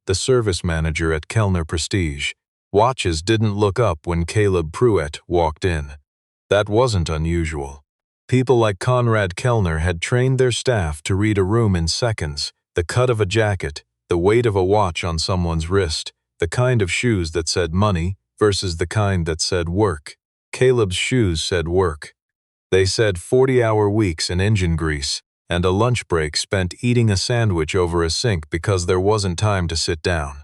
the service manager at Kellner Prestige. Watches didn't look up when Caleb Pruett walked in. That wasn't unusual. People like Conrad Kellner had trained their staff to read a room in seconds, the cut of a jacket, the weight of a watch on someone's wrist, the kind of shoes that said money versus the kind that said work. Caleb's shoes said work. They said 40-hour weeks in engine grease, and a lunch break spent eating a sandwich over a sink because there wasn't time to sit down.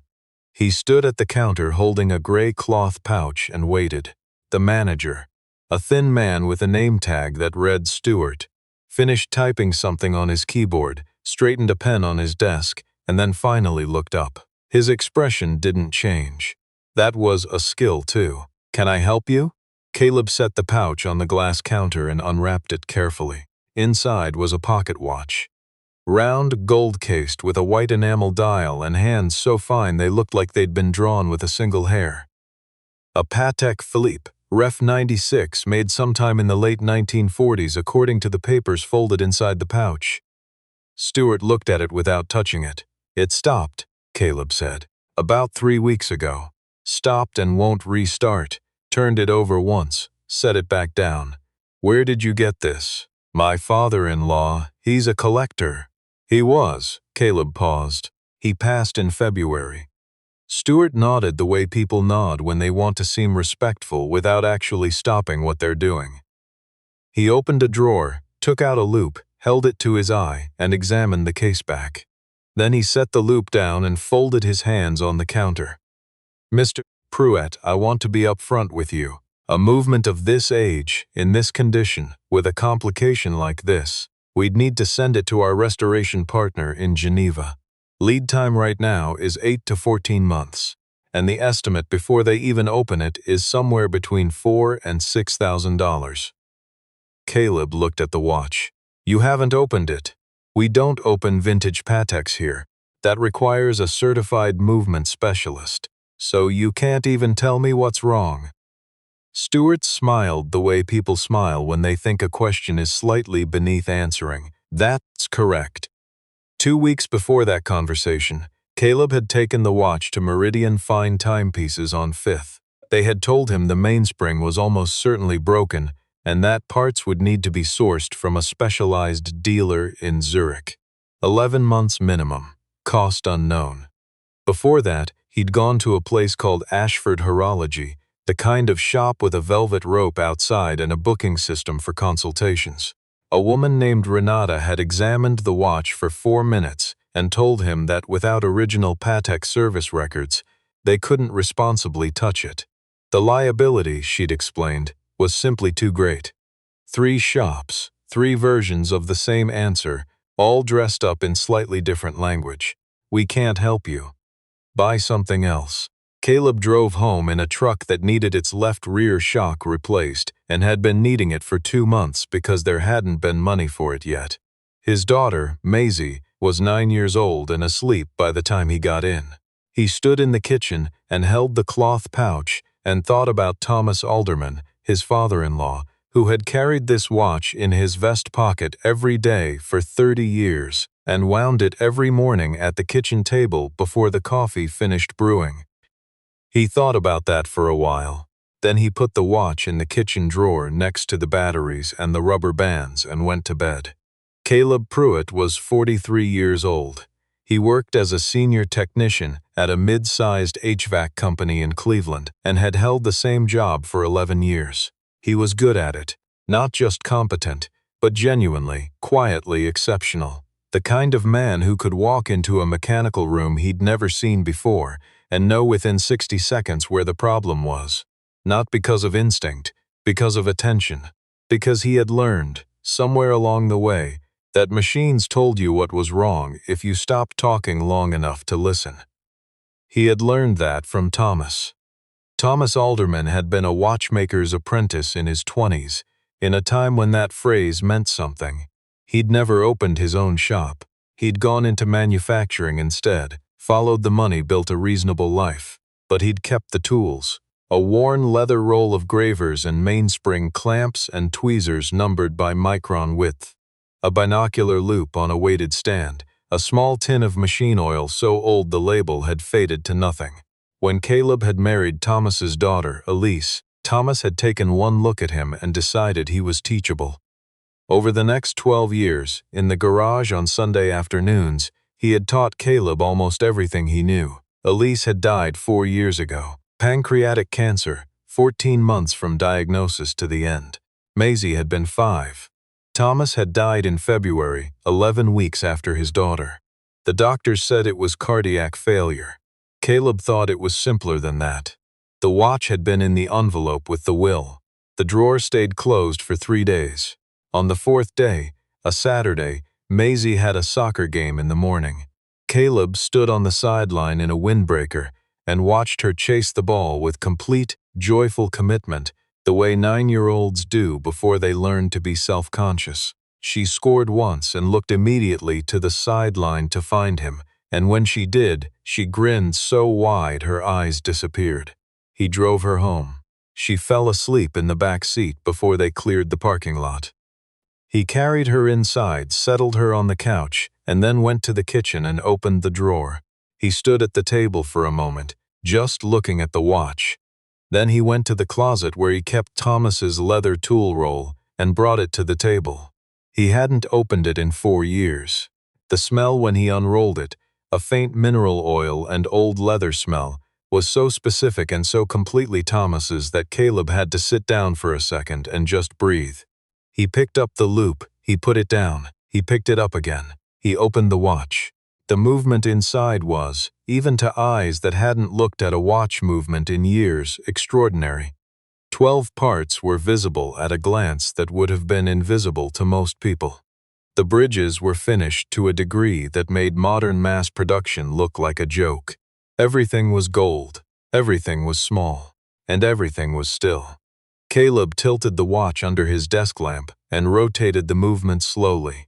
He stood at the counter holding a gray cloth pouch and waited. The manager, a thin man with a name tag that read Stewart, finished typing something on his keyboard, straightened a pen on his desk, and then finally looked up. His expression didn't change. That was a skill, too. "Can I help you?" Caleb set the pouch on the glass counter and unwrapped it carefully. Inside was a pocket watch. Round, gold-cased with a white enamel dial and hands so fine they looked like they'd been drawn with a single hair. A Patek Philippe, Ref 96, made sometime in the late 1940s according to the papers folded inside the pouch. Stewart looked at it without touching it. "It stopped," Caleb said. "About 3 weeks ago. Stopped and won't restart. Turned it over once, set it back down. Where did you get this?" "My father-in-law, he's a collector." "He was." Caleb paused. "He passed in February." Stewart nodded the way people nod when they want to seem respectful without actually stopping what they're doing. He opened a drawer, took out a loupe, held it to his eye, and examined the case back. Then he set the loupe down and folded his hands on the counter. "Mr. Pruett, I want to be upfront with you. A movement of this age, in this condition, with a complication like this, we'd need to send it to our restoration partner in Geneva. Lead time right now is 8 to 14 months, and the estimate before they even open it is somewhere between $4,000 and $6,000. Caleb looked at the watch. "You haven't opened it. We don't open vintage Pateks here. That requires a certified movement specialist. So you can't even tell me what's wrong." Stewart smiled the way people smile when they think a question is slightly beneath answering. "That's correct." 2 weeks before that conversation, Caleb had taken the watch to Meridian Fine Timepieces on 5th. They had told him the mainspring was almost certainly broken and that parts would need to be sourced from a specialized dealer in Zurich. 11 months minimum, cost unknown. Before that, he'd gone to a place called Ashford Horology, the kind of shop with a velvet rope outside and a booking system for consultations. A woman named Renata had examined the watch for 4 minutes and told him that without original Patek service records, they couldn't responsibly touch it. The liability, she'd explained, was simply too great. 3 shops, 3 versions of the same answer, all dressed up in slightly different language. "We can't help you. Buy something else." Caleb drove home in a truck that needed its left rear shock replaced and had been needing it for 2 months because there hadn't been money for it yet. His daughter, Maisie, was 9 years old and asleep by the time he got in. He stood in the kitchen and held the cloth pouch and thought about Thomas Alderman, his father-in-law, who had carried this watch in his vest pocket every day for 30 years and wound it every morning at the kitchen table before the coffee finished brewing. He thought about that for a while. Then he put the watch in the kitchen drawer next to the batteries and the rubber bands and went to bed. Caleb Pruett was 43 years old. He worked as a senior technician at a mid-sized HVAC company in Cleveland and had held the same job for 11 years. He was good at it, not just competent, but genuinely, quietly exceptional. The kind of man who could walk into a mechanical room he'd never seen before and know within 60 seconds where the problem was. Not because of instinct, because of attention. Because he had learned, somewhere along the way, that machines told you what was wrong if you stopped talking long enough to listen. He had learned that from Thomas. Thomas Alderman had been a watchmaker's apprentice in his 20s, in a time when that phrase meant something. He'd never opened his own shop. He'd gone into manufacturing instead, followed the money, built a reasonable life. But he'd kept the tools. A worn leather roll of gravers and mainspring clamps and tweezers numbered by micron width. A binocular loop on a weighted stand, a small tin of machine oil so old the label had faded to nothing. When Caleb had married Thomas's daughter, Elise, Thomas had taken one look at him and decided he was teachable. Over the next 12 years, in the garage on Sunday afternoons, he had taught Caleb almost everything he knew. Elise had died 4 years ago. Pancreatic cancer, 14 months from diagnosis to the end. Maisie had been 5. Thomas had died in February, 11 weeks after his daughter. The doctors said it was cardiac failure. Caleb thought it was simpler than that. The watch had been in the envelope with the will. The drawer stayed closed for 3 days. On the 4th day, a Saturday, Maisie had a soccer game in the morning. Caleb stood on the sideline in a windbreaker and watched her chase the ball with complete, joyful commitment, the way 9-year-olds do before they learn to be self-conscious. She scored once and looked immediately to the sideline to find him, and when she did, she grinned so wide her eyes disappeared. He drove her home. She fell asleep in the back seat before they cleared the parking lot. He carried her inside, settled her on the couch, and then went to the kitchen and opened the drawer. He stood at the table for a moment, just looking at the watch. Then he went to the closet where he kept Thomas's leather tool roll and brought it to the table. He hadn't opened it in 4 years. The smell when he unrolled it, a faint mineral oil and old leather smell, was so specific and so completely Thomas's that Caleb had to sit down for a second and just breathe. He picked up the loop, he put it down, he picked it up again. He opened the watch. The movement inside was, even to eyes that hadn't looked at a watch movement in years, extraordinary. 12 parts were visible at a glance that would have been invisible to most people. The bridges were finished to a degree that made modern mass production look like a joke. Everything was gold, everything was small, and everything was still. Caleb tilted the watch under his desk lamp and rotated the movement slowly.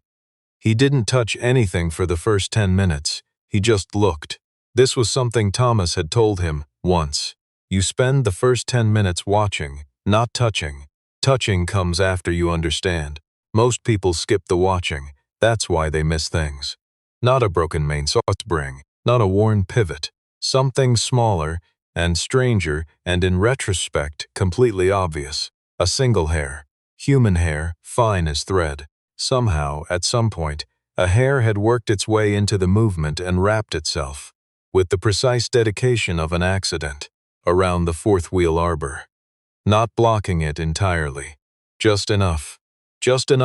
He didn't touch anything for the first 10 minutes. He just looked. This was something Thomas had told him once. You spend the first 10 minutes watching, not touching. Touching comes after you understand. Most people skip the watching. That's why they miss things. Not a broken main spring, not a worn pivot. Something smaller and stranger and in retrospect completely obvious. A single hair. Human hair, fine as thread. Somehow, at some point, a hair had worked its way into the movement and wrapped itself, with the precise dedication of an accident, around the fourth wheel arbor. Not blocking it entirely. Just enough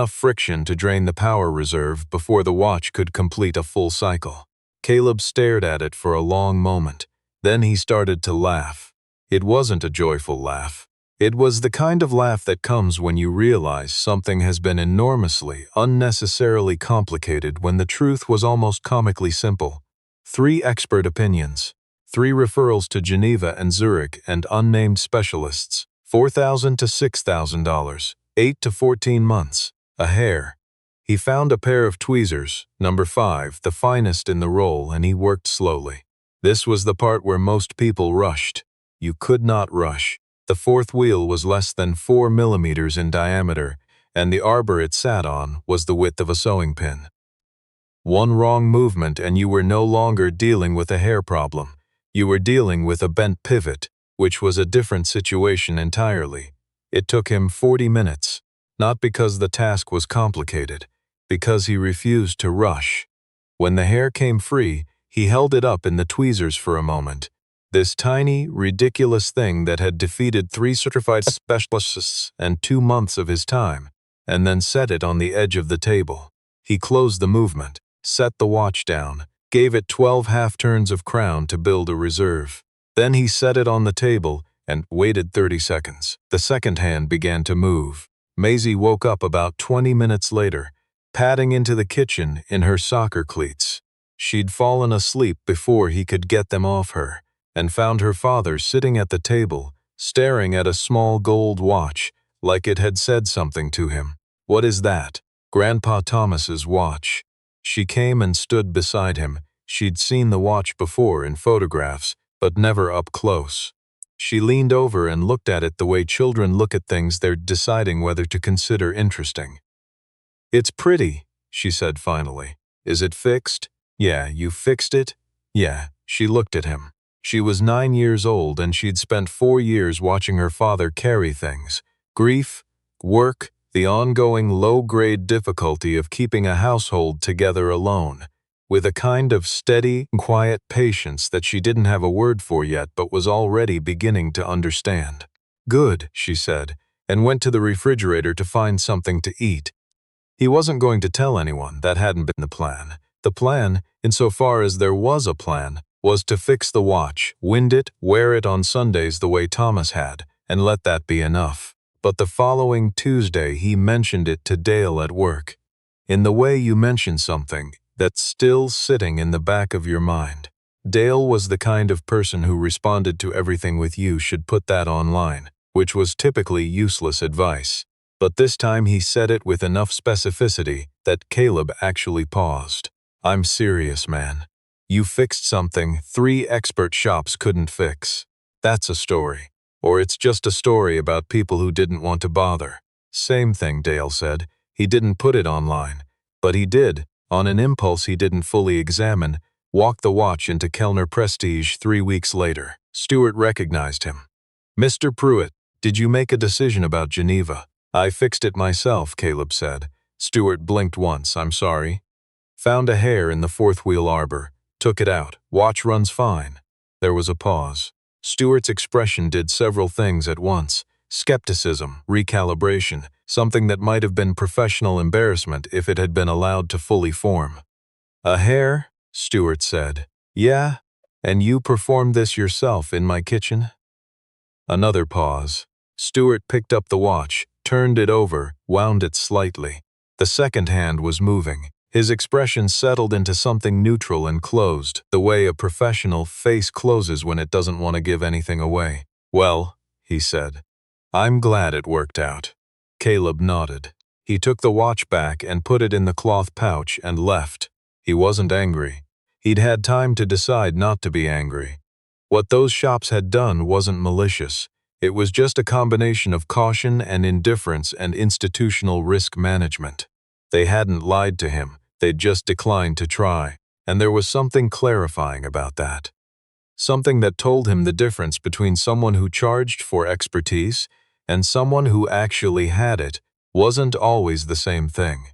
friction to drain the power reserve before the watch could complete a full cycle. Caleb stared at it for a long moment. Then he started to laugh. It wasn't a joyful laugh. It was the kind of laugh that comes when you realize something has been enormously, unnecessarily complicated when the truth was almost comically simple. 3 expert opinions, 3 referrals to Geneva and Zurich and unnamed specialists, $4,000 to $6,000, 8 to 14 months, a hair. He found a pair of tweezers, number 5, the finest in the roll, and he worked slowly. This was the part where most people rushed. You could not rush. The fourth wheel was less than 4 millimeters in diameter, and the arbor it sat on was the width of a sewing pin. One wrong movement and you were no longer dealing with a hair problem. You were dealing with a bent pivot, which was a different situation entirely. It took him 40 minutes, not because the task was complicated, because he refused to rush. When the hair came free, he held it up in the tweezers for a moment. This tiny, ridiculous thing that had defeated 3 certified specialists and 2 months of his time, and then set it on the edge of the table. He closed the movement, set the watch down, gave it 12 half-turns of crown to build a reserve. Then he set it on the table and waited 30 seconds. The second hand began to move. Maisie woke up about 20 minutes later, padding into the kitchen in her soccer cleats. She'd fallen asleep before he could get them off her, and found her father sitting at the table, staring at a small gold watch, like it had said something to him. "What is that?" "Grandpa Thomas's watch." She came and stood beside him. She'd seen the watch before in photographs, but never up close. She leaned over and looked at it the way children look at things they're deciding whether to consider interesting. "It's pretty," she said finally. "Is it fixed?" Yeah, you fixed it? Yeah, she looked at him. She was 9 years old and she'd spent 4 years watching her father carry things. Grief, work, the ongoing low-grade difficulty of keeping a household together alone, with a kind of steady, quiet patience that she didn't have a word for yet but was already beginning to understand. Good, she said, and went to the refrigerator to find something to eat. He wasn't going to tell anyone. That hadn't been the plan. The plan, insofar as there was a plan, was to fix the watch, wind it, wear it on Sundays the way Thomas had, and let that be enough. But the following Tuesday he mentioned it to Dale at work. In the way you mention something that's still sitting in the back of your mind. Dale was the kind of person who responded to everything with "you should put that online," which was typically useless advice. But this time he said it with enough specificity that Caleb actually paused. I'm serious, man. You fixed something 3 expert shops couldn't fix. That's a story. Or it's just a story about people who didn't want to bother. Same thing, Dale said. He didn't put it online. But he did, on an impulse he didn't fully examine, walk the watch into Kellner Prestige 3 weeks later. Stewart recognized him. Mr. Pruett, did you make a decision about Geneva? I fixed it myself, Caleb said. Stewart blinked once. I'm sorry. Found a hair in the fourth wheel arbor. Took it out. Watch runs fine. There was a pause. Stewart's expression did several things at once. Skepticism, recalibration, something that might have been professional embarrassment if it had been allowed to fully form. A hair? Stewart said. Yeah? And you performed this yourself in my kitchen? Another pause. Stewart picked up the watch, turned it over, wound it slightly. The second hand was moving. His expression settled into something neutral and closed, the way a professional face closes when it doesn't want to give anything away. Well, he said, I'm glad it worked out. Caleb nodded. He took the watch back and put it in the cloth pouch and left. He wasn't angry. He'd had time to decide not to be angry. What those shops had done wasn't malicious. It was just a combination of caution and indifference and institutional risk management. They hadn't lied to him. They'd just declined to try. And there was something clarifying about that. Something that told him the difference between someone who charged for expertise and someone who actually had it wasn't always the same thing.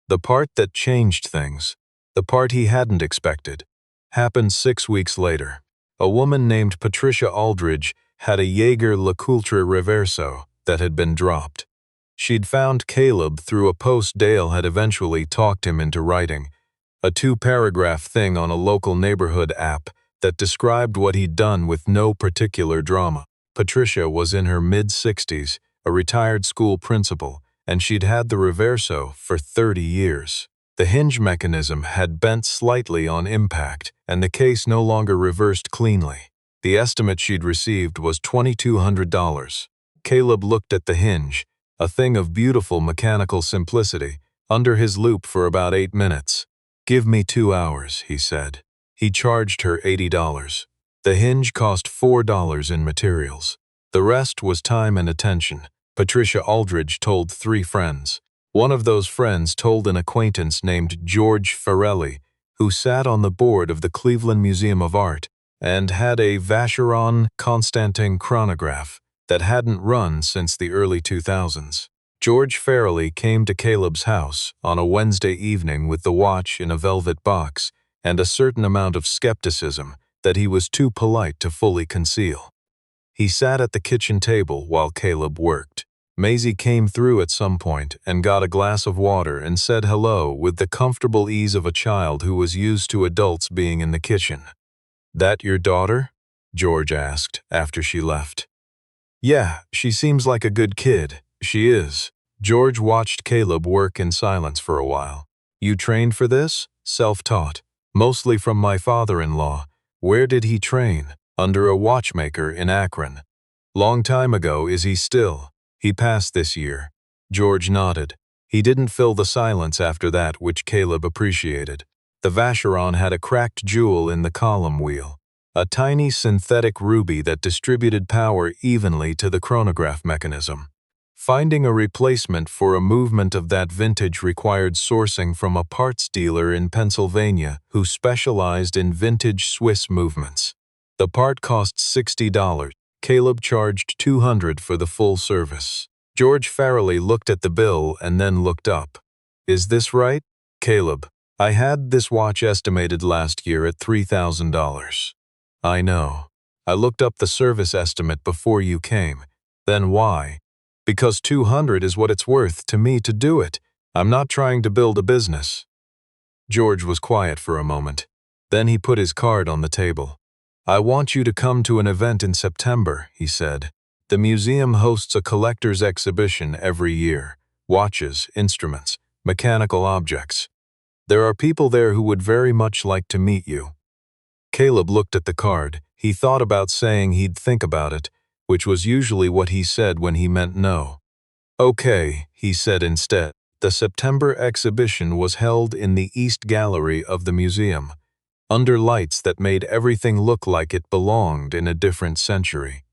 The part that changed things, the part he hadn't expected, happened 6 weeks later. A woman named Patricia Aldridge had a Jaeger LeCoultre Reverso that had been dropped. She'd found Caleb through a post Dale had eventually talked him into writing, a 2-paragraph thing on a local neighborhood app that described what he'd done with no particular drama. Patricia was in her mid-60s, a retired school principal, and she'd had the Reverso for 30 years. The hinge mechanism had bent slightly on impact, and the case no longer reversed cleanly. The estimate she'd received was $2,200. Caleb looked at the hinge, a thing of beautiful mechanical simplicity, under his loupe for about 8 minutes. Give me 2 hours, he said. He charged her $80. The hinge cost $4 in materials. The rest was time and attention. Patricia Aldridge told 3 friends. One of those friends told an acquaintance named George Farelli, who sat on the board of the Cleveland Museum of Art and had a Vacheron Constantin chronograph that hadn't run since the early 2000s. George Farelli came to Caleb's house on a Wednesday evening with the watch in a velvet box and a certain amount of skepticism that he was too polite to fully conceal. He sat at the kitchen table while Caleb worked. Maisie came through at some point and got a glass of water and said hello with the comfortable ease of a child who was used to adults being in the kitchen. That your daughter? George asked after she left. Yeah, she seems like a good kid. She is. George watched Caleb work in silence for a while. You trained for this? Self-taught. Mostly from my father-in-law. Where did he train? Under a watchmaker in Akron. Long time ago, is he still? He passed this year. George nodded. He didn't fill the silence after that, which Caleb appreciated. The Vacheron had a cracked jewel in the column wheel, a tiny synthetic ruby that distributed power evenly to the chronograph mechanism. Finding a replacement for a movement of that vintage required sourcing from a parts dealer in Pennsylvania who specialized in vintage Swiss movements. The part cost $60. Caleb charged $200 for the full service. George Farrelly looked at the bill and then looked up. Is this right? Caleb, I had this watch estimated last year at $3,000. I know. I looked up the service estimate before you came. Then why? Because $200 is what it's worth to me to do it. I'm not trying to build a business. George was quiet for a moment. Then he put his card on the table. I want you to come to an event in September, he said. The museum hosts a collector's exhibition every year. Watches, instruments, mechanical objects. There are people there who would very much like to meet you. Caleb looked at the card. He thought about saying he'd think about it, which was usually what he said when he meant no. Okay, he said instead. The September exhibition was held in the East Gallery of the museum, under lights that made everything look like it belonged in a different century.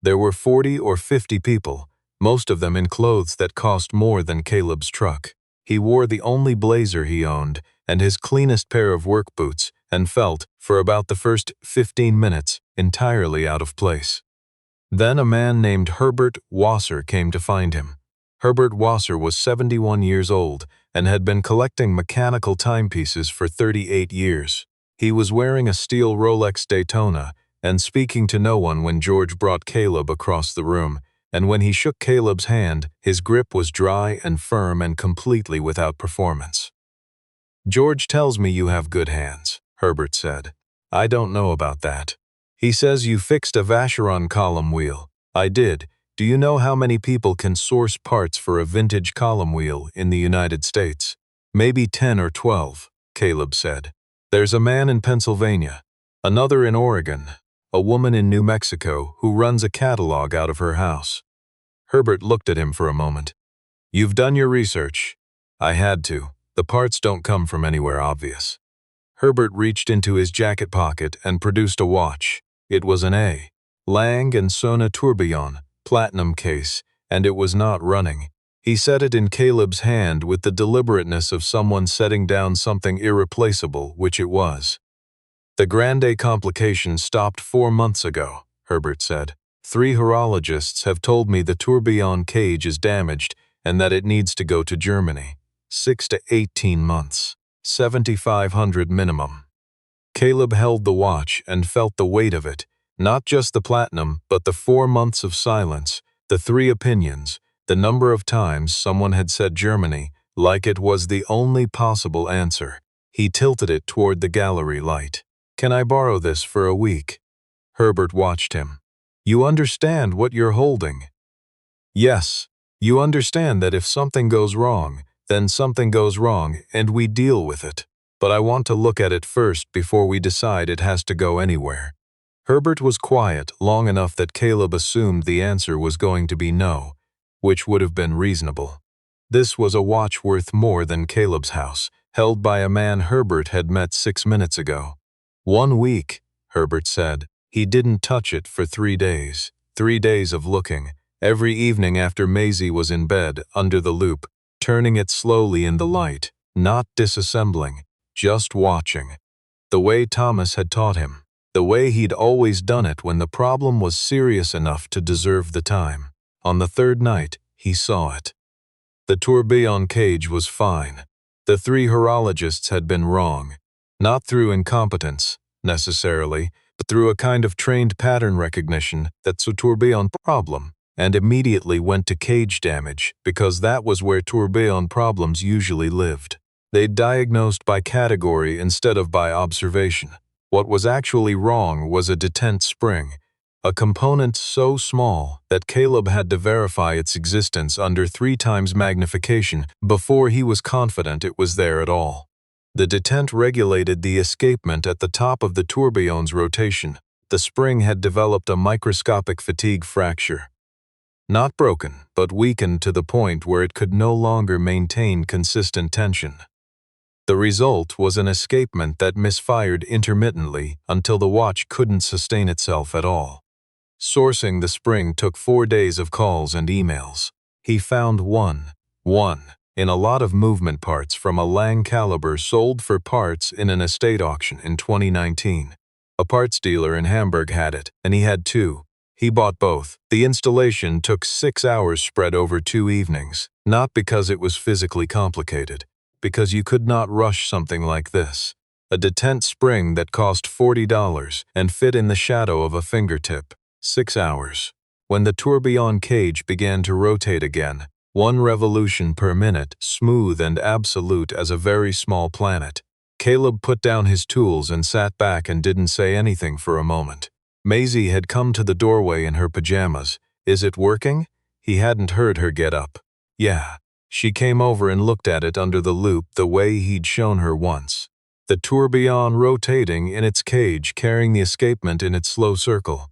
There were 40 or 50 people, most of them in clothes that cost more than Caleb's truck. He wore the only blazer he owned and his cleanest pair of work boots and felt, for about the first 15 minutes, entirely out of place. Then a man named Herbert Wasser came to find him. Herbert Wasser was 71 years old and had been collecting mechanical timepieces for 38 years. He was wearing a steel Rolex Daytona and speaking to no one when George brought Caleb across the room, and when he shook Caleb's hand, his grip was dry and firm and completely without performance. George tells me you have good hands, Herbert said. I don't know about that. He says you fixed a Vacheron column wheel. I did. Do you know how many people can source parts for a vintage column wheel in the United States? Maybe 10 or 12, Caleb said. There's a man in Pennsylvania, another in Oregon, a woman in New Mexico who runs a catalog out of her house. Herbert looked at him for a moment. You've done your research. I had to. The parts don't come from anywhere obvious. Herbert reached into his jacket pocket and produced a watch. It was an A. Lang & Söhne Tourbillon, platinum case, and it was not running. He set it in Caleb's hand with the deliberateness of someone setting down something irreplaceable, which it was. The Grande complication stopped 4 months ago, Herbert said. 3 horologists have told me the tourbillon cage is damaged and that it needs to go to Germany. 6 to 18 months. $7,500 minimum. Caleb held the watch and felt the weight of it, not just the platinum, but the 4 months of silence, the 3 opinions, the number of times someone had said Germany, like it was the only possible answer. He tilted it toward the gallery light. Can I borrow this for a week? Herbert watched him. You understand what you're holding? Yes. You understand that if something goes wrong, then something goes wrong and we deal with it. But I want to look at it first before we decide it has to go anywhere. Herbert was quiet long enough that Caleb assumed the answer was going to be no, which would have been reasonable. This was a watch worth more than Caleb's house, held by a man Herbert had met 6 minutes ago. 1 week, Herbert said. He didn't touch it for 3 days. 3 days of looking, every evening after Maisie was in bed, under the loupe, turning it slowly in the light, not disassembling, just watching. The way Thomas had taught him. The way he'd always done it when the problem was serious enough to deserve the time. On the 3rd night, he saw it. The tourbillon cage was fine. The 3 horologists had been wrong. Not through incompetence, necessarily, but through a kind of trained pattern recognition that's a tourbillon problem, and immediately went to cage damage because that was where tourbillon problems usually lived. They'd diagnosed by category instead of by observation. What was actually wrong was a detent spring, a component so small that Caleb had to verify its existence under 3 times magnification before he was confident it was there at all. The detent regulated the escapement at the top of the tourbillon's rotation. The spring had developed a microscopic fatigue fracture. Not broken, but weakened to the point where it could no longer maintain consistent tension. The result was an escapement that misfired intermittently until the watch couldn't sustain itself at all. Sourcing the spring took 4 days of calls and emails. He found one, in a lot of movement parts from a Lang caliber sold for parts in an estate auction in 2019. A parts dealer in Hamburg had it, and he had two. He bought both. The installation took 6 hours spread over 2 evenings, not because it was physically complicated, because you could not rush something like this. A detent spring that cost $40 and fit in the shadow of a fingertip. 6 hours. When the tourbillon cage began to rotate again, 1 revolution per minute, smooth and absolute as a very small planet, Caleb put down his tools and sat back and didn't say anything for a moment. Maisie had come to the doorway in her pajamas. Is it working? He hadn't heard her get up. Yeah. She came over and looked at it under the loupe the way he'd shown her once. The tourbillon rotating in its cage, carrying the escapement in its slow circle.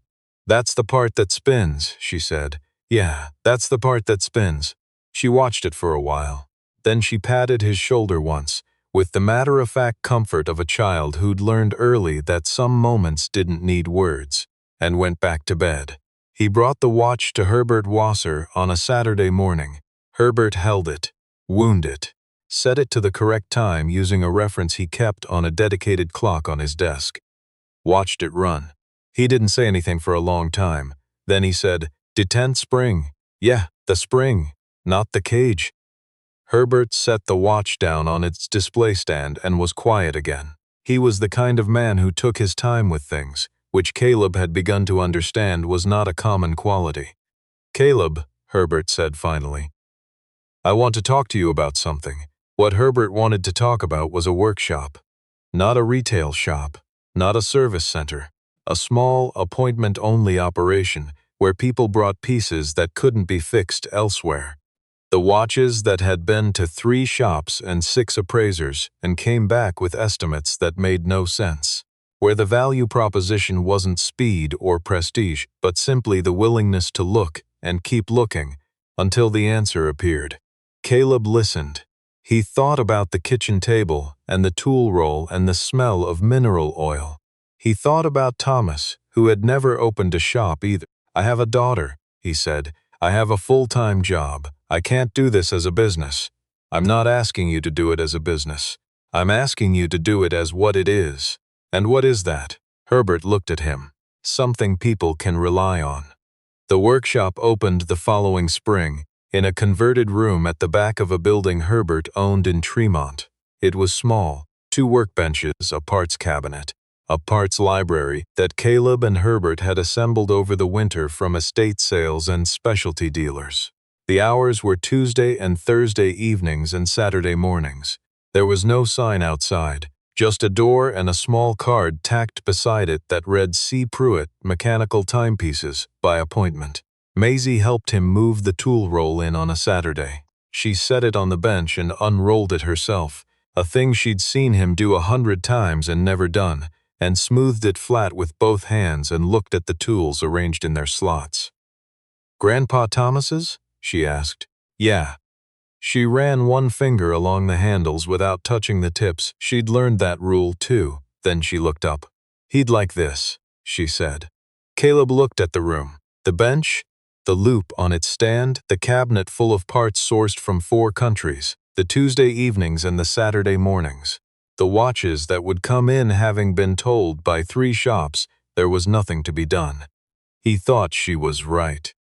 That's the part that spins, she said. Yeah, that's the part that spins. She watched it for a while. Then she patted his shoulder once, with the matter-of-fact comfort of a child who'd learned early that some moments didn't need words, and went back to bed. He brought the watch to Herbert Wasser on a Saturday morning. Herbert held it, wound it, set it to the correct time using a reference he kept on a dedicated clock on his desk. Watched it run. He didn't say anything for a long time. Then he said, "Detent spring." Yeah, the spring, not the cage. Herbert set the watch down on its display stand and was quiet again. He was the kind of man who took his time with things, which Caleb had begun to understand was not a common quality. "Caleb," Herbert said finally, "I want to talk to you about something." What Herbert wanted to talk about was a workshop. Not a retail shop, not a service center. A small, appointment-only operation where people brought pieces that couldn't be fixed elsewhere. The watches that had been to 3 shops and 6 appraisers and came back with estimates that made no sense. Where the value proposition wasn't speed or prestige, but simply the willingness to look and keep looking until the answer appeared. Caleb listened. He thought about the kitchen table and the tool roll and the smell of mineral oil. He thought about Thomas, who had never opened a shop either. "I have a daughter," he said. "I have a full-time job. I can't do this as a business. I'm not asking you to do it as a business. I'm asking you to do it as what it is." "And what is that?" Herbert looked at him. "Something people can rely on." The workshop opened the following spring, in a converted room at the back of a building Herbert owned in Tremont. It was small, 2 workbenches, a parts cabinet, a parts library that Caleb and Herbert had assembled over the winter from estate sales and specialty dealers. The hours were Tuesday and Thursday evenings and Saturday mornings. There was no sign outside, just a door and a small card tacked beside it that read C. Pruett, Mechanical Timepieces, by appointment. Maisie helped him move the tool roll in on a Saturday. She set it on the bench and unrolled it herself, a thing she'd seen him do 100 times and never done, and smoothed it flat with both hands and looked at the tools arranged in their slots. "Grandpa Thomas's?" she asked. "Yeah." She ran one finger along the handles without touching the tips. She'd learned that rule too. Then she looked up. "He'd like this," she said. Caleb looked at the room. The bench, the loupe on its stand, the cabinet full of parts sourced from 4 countries, the Tuesday evenings and the Saturday mornings, the watches that would come in having been told by 3 shops there was nothing to be done. He thought she was right.